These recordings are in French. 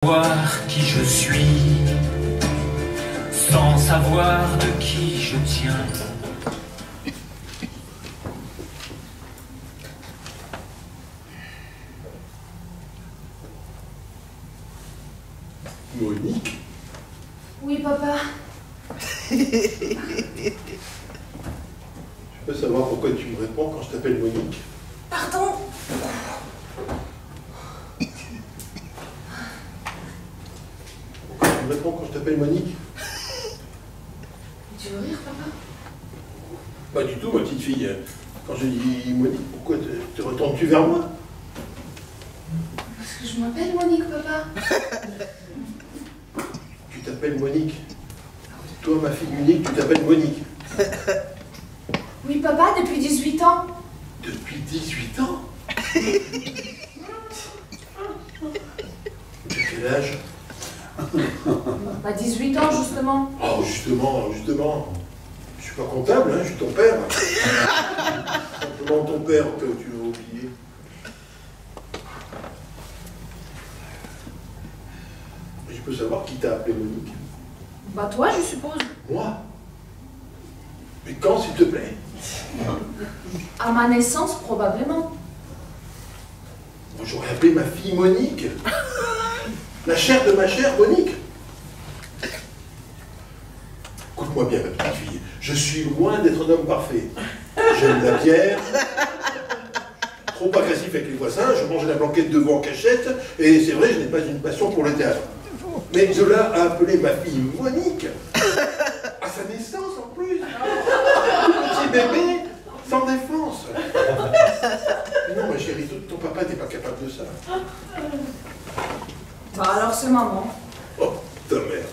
Savoir qui je suis, sans savoir de qui je tiens. Monique? Oui, papa. Je peux savoir pourquoi tu me réponds quand je t'appelle Monique? Pardon? Pourquoi tu me réponds quand je t'appelle Monique? Tu veux rire, papa? Pas du tout, ma petite fille. Quand je dis Monique, pourquoi te retournes-tu vers moi? Parce que je m'appelle Monique, papa. Tu t'appelles Monique. Toi, ma fille unique, tu t'appelles Monique. Oui, papa, depuis 18 ans. Depuis 18 ans? De quel âge? Pas 18 ans, justement. Oh, justement. Je suis pas comptable, hein, je suis ton père. Simplement ton père que tu as oublié. Je peux savoir qui t'a appelé Monique? Bah toi, je suppose. Moi? Mais quand, s'il te plaît? À ma naissance, probablement. Moi, j'aurais appelé ma fille Monique. La chair de ma chair, Monique. Écoute-moi bien, ma petite fille. Je suis loin d'être un homme parfait. J'aime la bière. Trop agressif avec les voisins. Je mange la blanquette devant en cachette. Et c'est vrai, je n'ai pas une passion pour le théâtre. Mais de là à appeler ma fille Monique, à sa naissance en plus, petit bébé, sans défense. Non, ma chérie, ton papa n'est pas capable de ça. Bah alors c'est maman. Oh, ta mère.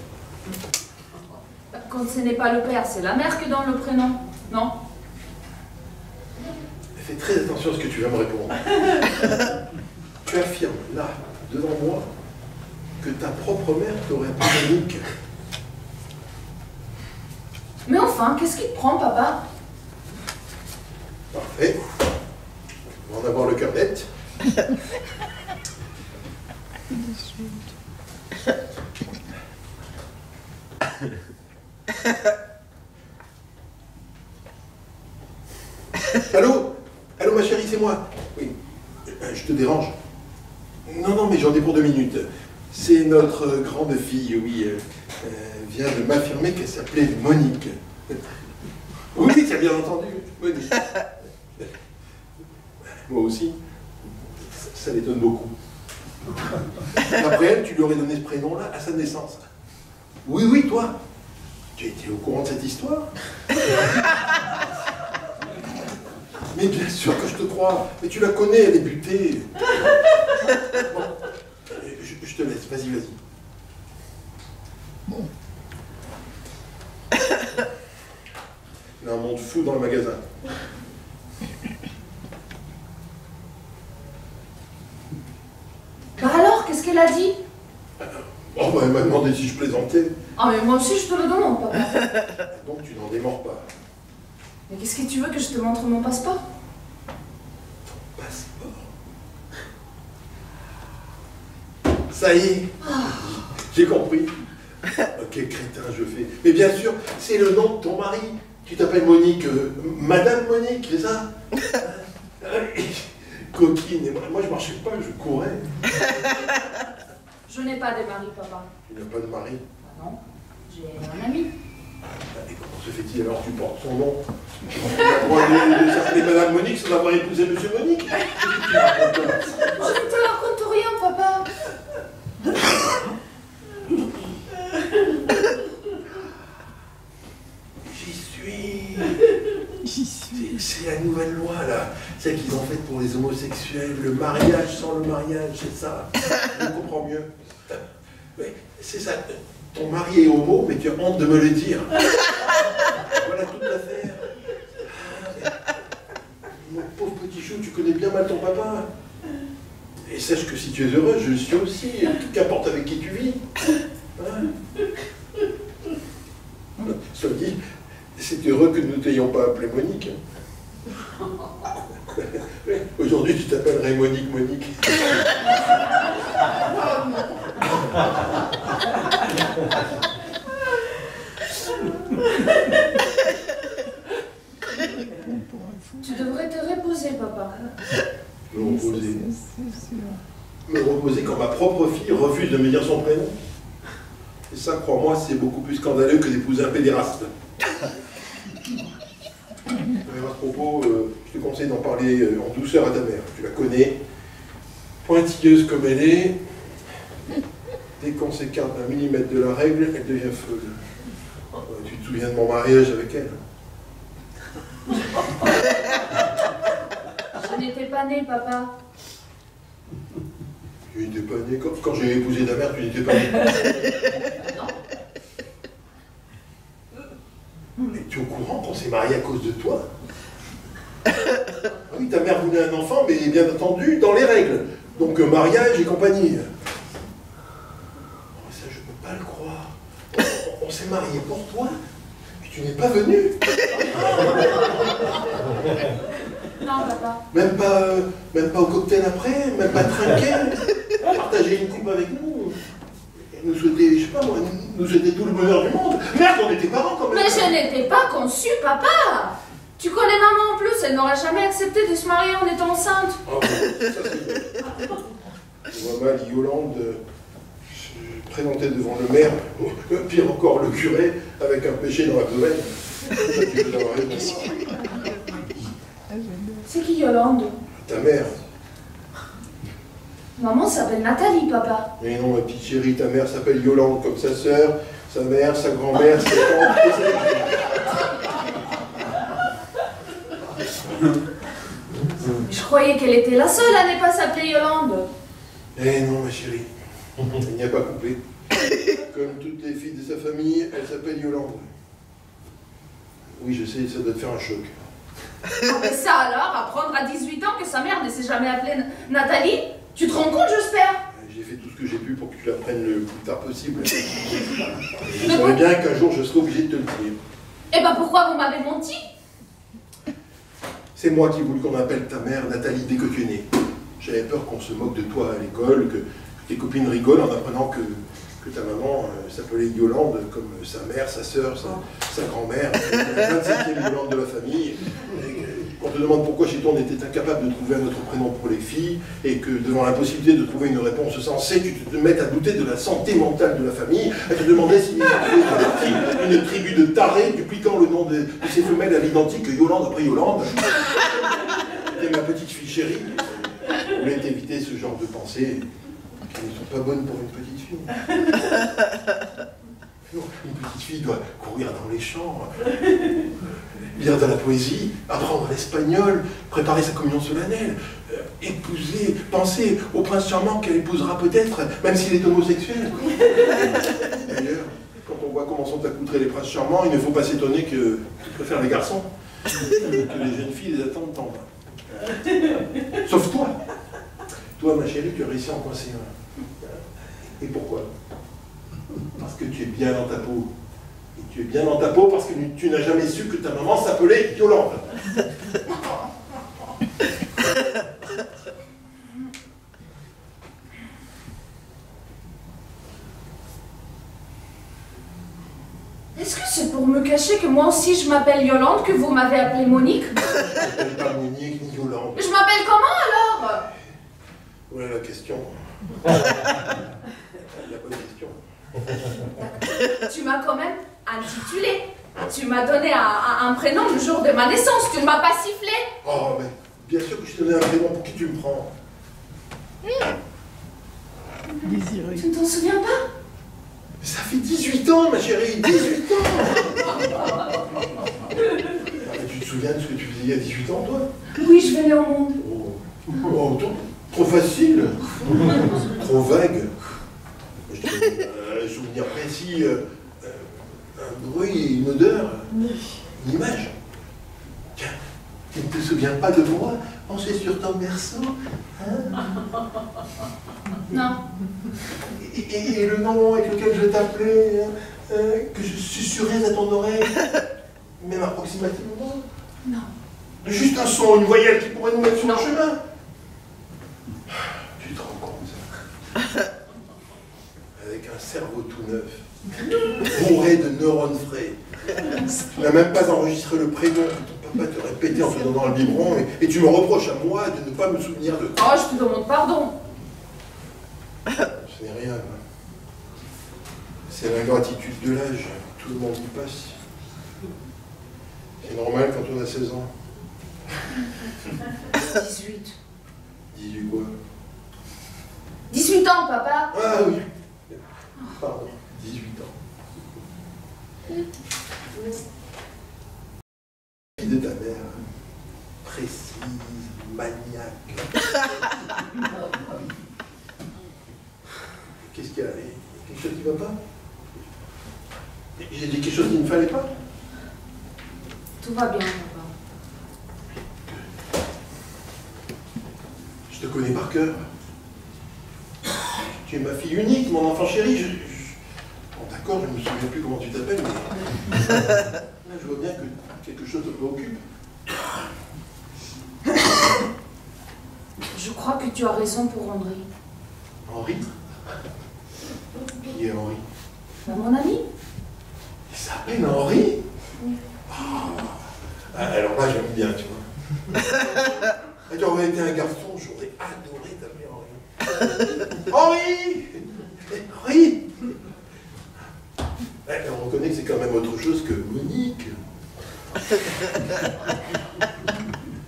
Quand ce n'est pas le père, c'est la mère qui donne le prénom, non? Fais très attention à ce que tu vas me répondre. Tu affirmes, là, devant moi, que ta propre mère t'aurait appelé Monique. Mais enfin, qu'est-ce qui te prend, papa? Parfait. On va en avoir le cœur net. Allô? Allô, ma chérie, c'est moi. Oui. Je te dérange? Non, mais j'en ai pour 2 minutes. C'est notre grande fille, oui. Vient de m'affirmer qu'elle s'appelait Monique. Oui, tu as bien entendu, Monique. Moi aussi. Ça l'étonne beaucoup. Après elle, tu lui aurais donné ce prénom-là à sa naissance. Oui, toi. Tu étais au courant de cette histoire? Mais bien sûr que je te crois. Mais tu la connais, elle est butée. Bon, je te laisse, vas-y. Bon. Il y a un monde fou dans le magasin. Bah alors, qu'est-ce qu'elle a dit? Oh, bah, elle m'a demandé si je plaisantais. Ah mais moi aussi je te le demande, papa. Donc tu n'en démords pas. Mais qu'est-ce que tu veux que je te montre mon passeport? Ton passeport? Ça y est, j'ai compris. Quel crétin je fais. Mais bien sûr, c'est le nom de ton mari. Tu t'appelles Monique, Madame Monique, c'est ça? Coquine, et moi je marchais pas, je courais. Je n'ai pas de mari, papa. Tu n'as pas de mari? Bah non, j'ai un ami. Et comment se fait-il alors que tu portes son nom? Tu as le droit de s'appeler Madame Monique sans avoir épousé Monsieur Monique? Je ne te raconte rien, papa. J'y suis. C'est la nouvelle loi, là. Celle qu'ils ont faite pour les homosexuels. Le mariage sans le mariage, c'est ça. Je comprends mieux. Mais c'est ça. Ton mari est homo, mais tu as honte de me le dire. Voilà toute l'affaire. Mon pauvre petit chou, tu connais bien mal ton papa. Et sache que si tu es heureux, je le suis aussi. Qu'importe avec qui tu vis. Hein? Cela dit, c'est heureux que nous ne t'ayons pas appelé Monique. Aujourd'hui, tu t'appellerais Monique. Tu devrais te reposer, papa. Me reposer. Me reposer quand ma propre fille refuse de me dire son prénom. Et ça, crois-moi, c'est beaucoup plus scandaleux que d'épouser un pédéraste. À ce propos, je te conseille d'en parler en douceur à ta mère. Tu la connais, pointilleuse comme elle est. Dès qu'on s'écarte d'un millimètre de la règle, elle devient folle. Tu te souviens de mon mariage avec elle? Je n'étais pas née, papa. Tu n'étais pas née quand j'ai épousé ta mère, tu n'étais pas née. Mais tu es au courant qu'on s'est marié à cause de toi? Oui, ta mère voulait un enfant, mais bien entendu, dans les règles. Donc mariage et compagnie. Oh, ça, je peux pas le croire. On s'est marié pour toi, et tu n'es pas venu. Non, papa. Même pas au cocktail après, même pas trinquer, partager une coupe avec nous. Et nous souhaiter, je sais pas moi, nous souhaiter tout le bonheur du monde. Merde, on était parents quand même. Mais je n'étais pas conçue, papa. Tu connais maman en plus, elle n'aurait jamais accepté de se marier en étant enceinte. Ah bon, ça c'est vrai. Je vois mal Yolande se présenter devant le maire, pire encore le curé, avec un péché dans l'abdomen. Tu peux avoir raison. C'est qui Yolande? Ta mère. Maman s'appelle Nathalie, papa. Mais non, ma petite chérie, ta mère s'appelle Yolande, comme sa sœur, sa mère, sa grand-mère, sa tante et sa... Je croyais qu'elle était la seule à ne pas s'appeler Yolande. Eh non, ma chérie, elle n'y a pas coupé. Comme toutes les filles de sa famille, elle s'appelle Yolande. Oui, je sais, ça doit te faire un choc. Ah, mais ça alors, apprendre à 18 ans que sa mère ne s'est jamais appelée Nathalie? Tu te rends compte, j'espère? J'ai fait tout ce que j'ai pu pour que tu l'apprennes le plus tard possible. Je savais bien qu'un jour je serais obligé de te le dire. Eh ben pourquoi vous m'avez menti? C'est moi qui ai voulu qu'on appelle ta mère Nathalie dès que tu es née. J'avais peur qu'on se moque de toi à l'école, que tes copines rigolent en apprenant que ta maman s'appelait Yolande, comme sa mère, sa sœur, sa grand-mère, la 27e Yolande de la famille. On te demande pourquoi chez toi on était incapable de trouver un autre prénom pour les filles, et que devant l'impossibilité de trouver une réponse sensée, tu te mets à douter de la santé mentale de la famille, à te demander s'il y avait une tribu de tarés dupliquant le nom de ces femelles à l'identique Yolande après Yolande. Et ma petite fille chérie, je voulais t'éviter ce genre de pensées qui ne sont pas bonnes pour une petite fille. Une petite fille doit courir dans les champs, lire de la poésie, apprendre l'espagnol, préparer sa communion solennelle, épouser, penser au prince charmant qu'elle épousera peut-être, même s'il est homosexuel. D'ailleurs, quand on voit comment sont accoutrés les princes charmants, il ne faut pas s'étonner que tu préfères les garçons, que les jeunes filles les attendent tant. Sauf toi. Toi, ma chérie, tu as réussi à en coincer un. Et pourquoi? Parce que tu es bien dans ta peau. Et tu es bien dans ta peau parce que tu n'as jamais su que ta maman s'appelait Yolande. Est-ce que c'est pour me cacher que moi aussi je m'appelle Yolande, que vous m'avez appelée Monique? Je ne m'appelle pas Monique ni Yolande. Je m'appelle comment alors? Voilà la question. La bonne question. Tu m'as quand même intitulé. Tu m'as donné un prénom le jour de ma naissance. Tu ne m'as pas sifflé. Oh, mais bien sûr que je t'ai donné un prénom. Pour qui tu me prends? Désiré. Tu ne t'en souviens pas? Ça fait 18 ans, ma chérie, 18 ans. Tu te souviens de ce que tu faisais il y a 18 ans, toi? Oui, je venais au monde. Oh, trop facile. Trop vague. Je te donne un souvenir précis, un bruit, une odeur, une image. Tiens, tu ne te souviens pas de moi? Pensez sur ton berceau, hein? Non. Et le nom avec lequel je t'appelais, que je susurrais à ton oreille, même approximativement? Non. Juste un son, une voyelle qui pourrait nous mettre sur le chemin. Tu te rends compte? Avec un cerveau tout neuf, bourré de neurones frais. Tu n'as même pas enregistré le prénom que ton papa te répétait en te donnant le biberon, et tu me reproches à moi de ne pas me souvenir de toi. Oh, je te demande pardon. Ce n'est rien. C'est l'ingratitude de l'âge. Tout le monde y passe. C'est normal quand on a 16 ans. 18. 18 quoi? 18 ans, papa. Ah oui. Pardon. 18 ans. Fille de ta mère. Précise, maniaque. Qu'est-ce qu'il y a? Quelque chose qui ne va pas? J'ai dit quelque chose qu'il ne fallait pas? Tout va bien, papa. Je te connais par cœur. Tu es ma fille unique, mon enfant chéri. Bon, d'accord, je ne me souviens plus comment tu t'appelles, mais là, je vois bien que quelque chose te préoccupe. Je crois que tu as raison pour André. Henri? Qui est Henri? Bah, mon ami. Il s'appelle Henri? Oui. Oh. Alors là, j'aime bien, tu vois. Tu aurais été un garçon, j'aurais adoré t'appeler Henri. Henri! Henri! On reconnaît que c'est quand même autre chose que Monique.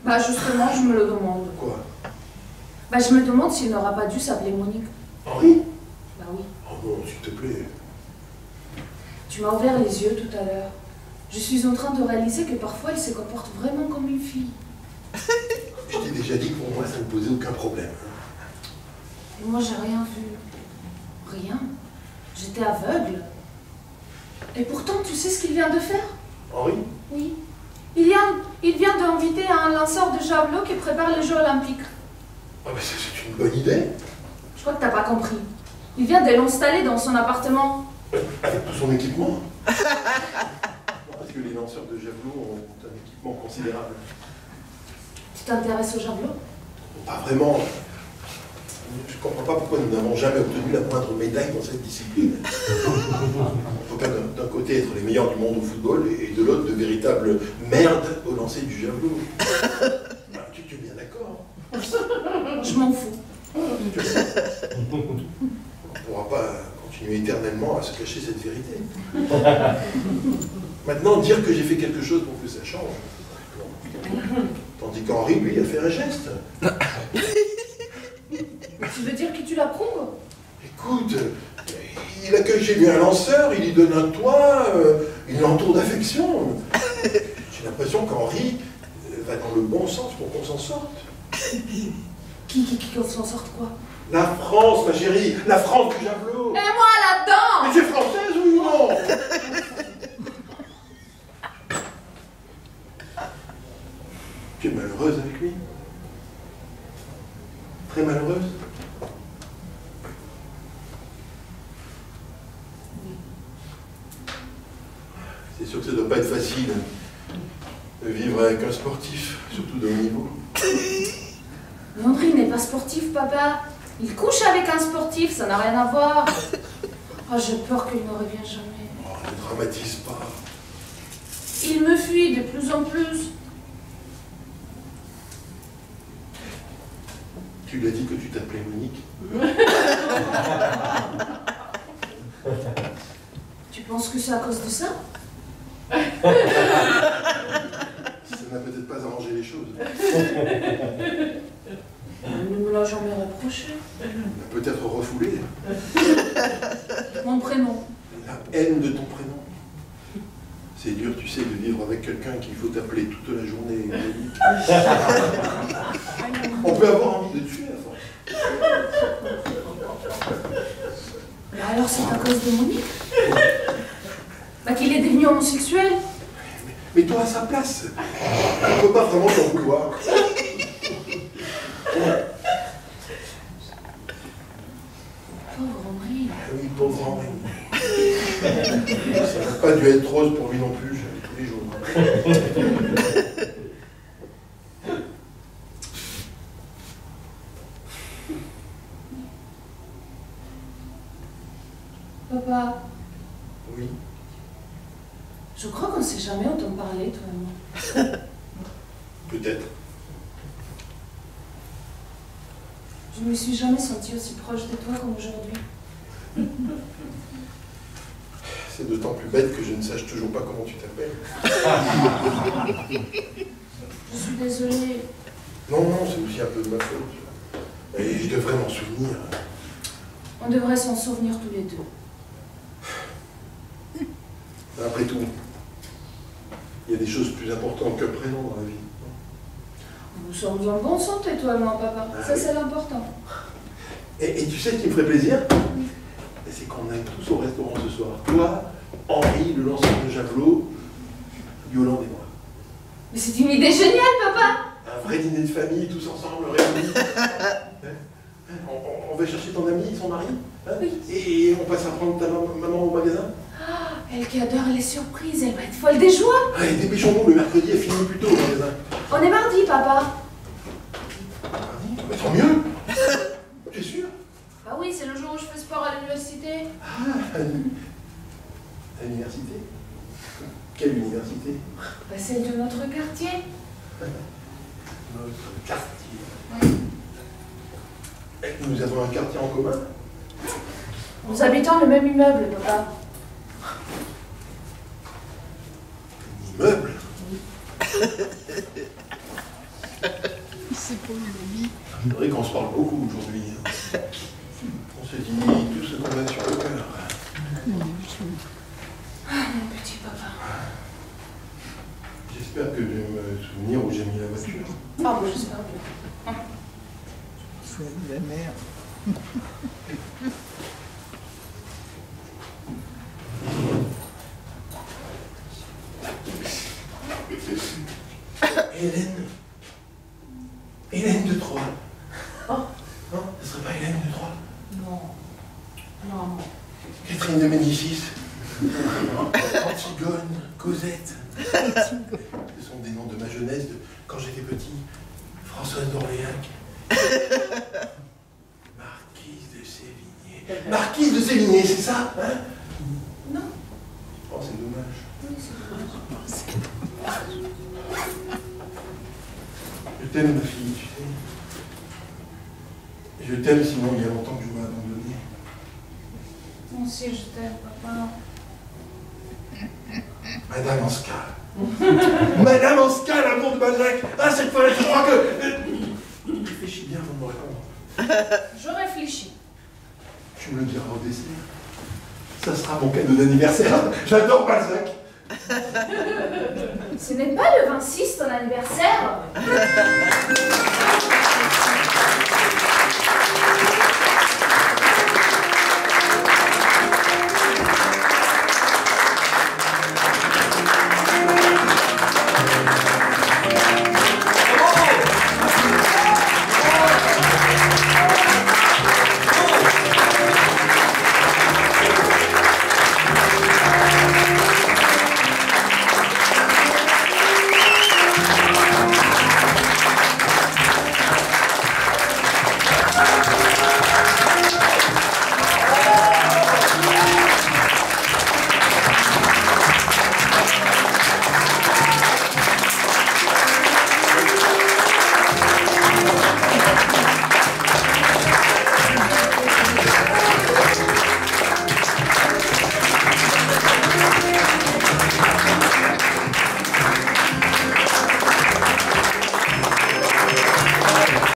Bah justement, je me le demande. Quoi? Bah je me demande s'il n'aura pas dû s'appeler Monique. Henri? Bah oui. Oh non, s'il te plaît. Tu m'as ouvert les yeux tout à l'heure. Je suis en train de réaliser que parfois elle se comporte vraiment comme une fille. Je t'ai déjà dit que pour moi, ça ne posait aucun problème. Et moi, j'ai rien vu. Rien. J'étais aveugle. Et pourtant, tu sais ce qu'il vient de faire? Henri? Oui. Il vient d'inviter un lanceur de javelot qui prépare les Jeux Olympiques. Ah ben c'est une bonne idée. Je crois que t'as pas compris. Il vient de l'installer dans son appartement. Avec tout son équipement. Parce que les lanceurs de javelot ont un équipement considérable. Tu t'intéresses au javelot? Pas vraiment. Je ne comprends pas pourquoi nous n'avons jamais obtenu la moindre médaille dans cette discipline. On ne peut pas d'un côté être les meilleurs du monde au football et de l'autre de véritables merdes au lancer du javelot. Tu es bien d'accord? Je m'en fous. On ne pourra pas continuer éternellement à se cacher cette vérité. Maintenant, dire que j'ai fait quelque chose pour que ça change. Tandis qu'Henri, lui, a fait un geste. Tu veux dire que tu l'approuves? Écoute, il accueille chez lui un lanceur, il lui donne un toit, il l'entoure d'affection. J'ai l'impression qu'Henri va dans le bon sens pour qu'on s'en sorte. Qui s'en sorte quoi? La France, ma chérie, la France du javelot. Et moi là-dedans! Mais tu es française ou non? Tu es malheureuse avec lui? Très malheureuse? C'est sûr que ça ne doit pas être facile de vivre avec un sportif, surtout de haut niveau. Mais André n'est pas sportif, papa. Il couche avec un sportif, ça n'a rien à voir. Oh, j'ai peur qu'il ne revienne jamais. Oh, ne dramatise pas. Il me fuit de plus en plus. Tu lui as dit que tu t'appelais Monique? Tu penses que c'est à cause de ça? Ça n'a peut-être pas arrangé les choses. Il ne me l'a jamais reproché. Il l'a peut-être refoulé. Mon prénom. La haine de ton prénom. C'est dur, tu sais, de vivre avec quelqu'un qu'il faut t'appeler toute la journée. Monique. On peut avoir envie de tuer à force. Mais alors c'est à cause de Monique? Bah qu'il est devenu homosexuel. Mais toi à sa place, on ne peut pas vraiment t'en vouloir. Pauvre Henri. Ah oui, pauvre Henri. Ça n'a pas dû être rose pour lui non plus, j'avais tous les jours. Papa, Oui. je crois qu'on ne s'est jamais autant parlé, toi et moi. Peut-être. Je ne me suis jamais sentie aussi proche de toi comme aujourd'hui. C'est d'autant plus bête que je ne sache toujours pas comment tu t'appelles. Je suis désolée. Non, non, c'est aussi un peu de ma faute. Et je devrais m'en souvenir. On devrait s'en souvenir tous les deux. Après tout, il y a des choses plus importantes que le présent dans la vie. Nous sommes en bonne santé, toi et moi, papa. Ça, c'est l'important. Et tu sais ce qui me ferait plaisir? C'est qu'on aille tous au restaurant ce soir. Toi, Henri, le lanceur de javelot, Yolande et moi. Mais c'est une idée géniale, papa! Un vrai dîner de famille, tous ensemble, réunis. On va chercher ton ami, son mari, hein? Oui. Et on passe à prendre ta maman au magasin. Ah, elle qui adore les surprises, elle va être folle des joies! Allez, dépêchons-nous, le mercredi est fini plus tôt au magasin. On est mardi, papa! Mardi? Mais tant mieux. T'es sûr? Ah oui, c'est le jour où je fais sport à l'université. Ah, à l'université? Quelle université? Bah, celle de notre quartier. Notre quartier. Oui. Et nous avons un quartier en commun? Nous habitons le même immeuble, papa. Un immeuble? C'est pour lui. C'est vrai qu'on se parle beaucoup aujourd'hui. On se dit tout ce qu'on a sur le cœur. Ah, mon petit papa. J'espère que je vais me souvenir où j'ai mis la voiture. Ah, bon, j'espère bien. C'est la mère. Hélène de Troyes. Oh. Non, ce serait pas Hélène de Troyes? Non. Non. Catherine de Médicis. Antigone, Cosette. Ce sont des noms de ma jeunesse, de quand j'étais petit. Françoise d'Orléac. Marquise de Sévigné. Marquise de Sévigné, c'est ça, hein? Non. Oh, c'est dommage. Oui, c'est dommage. Je t'aime, ma fille, tu sais. Je t'aime, sinon il y a longtemps que je m'ai abandonné. Moi aussi, je t'aime, papa. Madame Anska. Madame Anska, l'amour de Balzac. Ah, cette fois-là, je crois que... Réfléchis bien avant de me répondre. Je réfléchis. Tu me le diras au dessert. Ça sera mon cadeau d'anniversaire. J'adore Balzac. Ce n'est pas le 26 ton anniversaire?